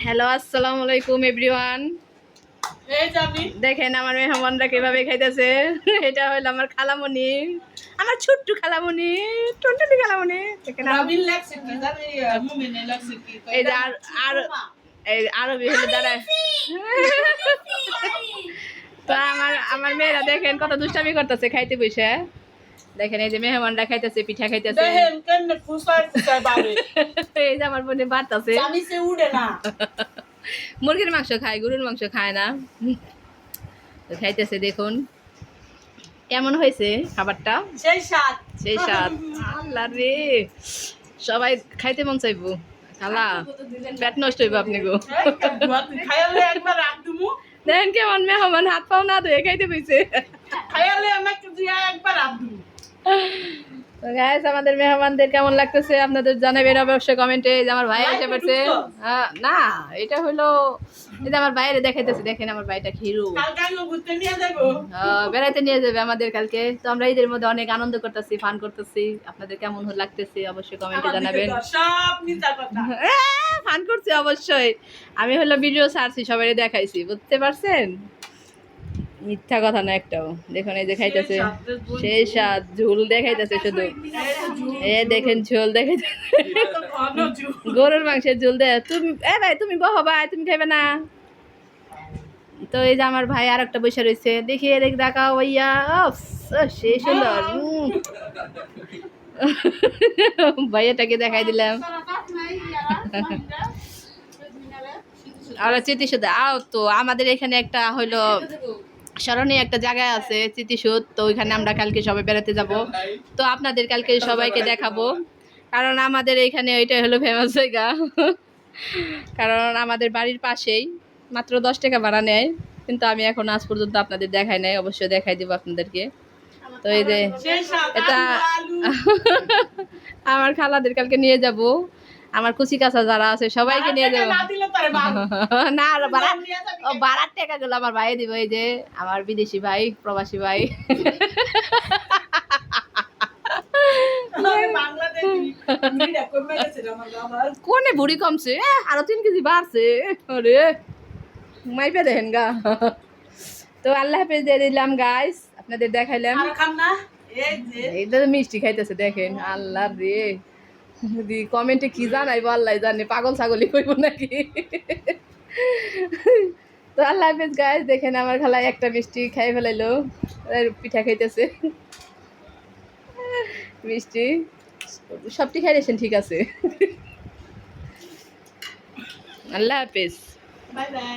Hello, আসসালামু আলাইকুম everyone. দেখেন আমার মেহমানরা কিভাবে খাইতেছে। এটা হলো আমার খালামণি, আমার ছোট্ট খালামণি, টুনটুনি খালামণি। দেখেন এই যে আর এই আরবি হলো দাঁড়ায়। তো আমার মেয়েরা দেখেন কত দুষ্টামি করতেছে খাইতে বসে। দেখেন এই যে মেহমানরা খাইতেছে, পিঠা খাইতেছে। এই যে আমার বোনে বাড়তেছে, মুরগির মাংস খায়, গরুর মাংস খায় না। তো খাইতেছে, দেখুন কেমন হয়েছে খাবারটা। সেই স্বাদ আল্লাহ রে, সবাই খাইতে মন চাইবো। খালা পেট নষ্ট হইব আপনি গো। দেখেন কেমন মেহমান হাত পাও না ধুয়ে খাইতে বইছে। তো গাইস, আমাদের মেহমানদের কেমন লাগতেছে আপনাদের জানাবেন অবশ্যই কমেন্টে। যে আমার ভাই এসে পড়ছে। না, এটা হলো এই যে আমার বাইরে দেখাইতেছে। দেখেন আমার ভাইটা হিরো, বেড়াইতে নিয়ে যাবে আমাদের কালকে। তো আমরা ঈদের মধ্যে অনেক আনন্দ করতেছি, ফান করতেছি। আপনাদের কেমন লাগতেছে অবশ্যই কমেন্টে জানাবেন। ফান করছি অবশ্যই। আমি হলো ভিডিও ছাড়ছি, সবাই দেখাইছি, বুঝতে পারছেন? মিথ্যা কথা না একটাও। দেখুন এই যে খাইতেছে, সেই স্বাদ। ঝোল দেখাইতেছে শুধু, এ দেখেন ঝোল দেখাইতেছে, গরুর মাংসের ঝোল দেয়। তুমি ভাই তুমি বহো ভাই, তুমি খাইবে না? তো এই যে আমার ভাই আর একটা বসে রয়েছে, দেখি দেখ দেখাও ভাইয়া, সেই সুন্দর। ভাইয়াটাকে দেখাই দিলাম। আর স্মৃতিসৌধ আও, তো আমাদের এখানে একটা হইলো স্মরণীয় একটা জায়গায় আছে স্মৃতিসৌধ। তো ওইখানে আমরা কালকে সবাই বেড়াতে যাব। তো আপনাদের কালকে সবাইকে দেখাবো, কারণ আমাদের এখানে ওইটাই হলো ফেমাস জায়গা। কারণ আমাদের বাড়ির পাশেই, মাত্র 10 টাকা ভাড়া নেয়। কিন্তু আমি এখন আজ পর্যন্ত আপনাদের দেখাই নাই, অবশ্যই দেখাই দিব আপনাদেরকে। তো এই যে এটা আমার খালাদের কালকে নিয়ে যাব। আমার কুচি কাছা যারা আছে সবাইকে নিয়ে যাবো। না, বাড়ার টাকা গুলো আমার ভাই দিব। এই যে আমার বিদেশি ভাই, প্রবাসী ভাই। কোনে বুড়ি কমছে, আরো 3 কেজি বাড়ছে। আরে মাইপে দেখেন গা। তো আল্লাহ হাফেজ দিয়ে দিলাম গাইস, আপনাদের দেখাইলাম। এইটা মিষ্টি খাইতেছে, দেখেন। আল্লাহ রে, কমেন্টে কি জানাইবো আল্লাহ জানে, পাগল ছাগলি হইব নাকি। তো আল্লাহ হাফেজ গাইস। দেখেন আমার খালায় একটা মিষ্টি খাই ফেলাইলো, পিঠা খাইতেছে, মিষ্টি সবটি খাই দিয়েছেন, ঠিক আছে। আল্লাহ হাফেজ, বাই বাই।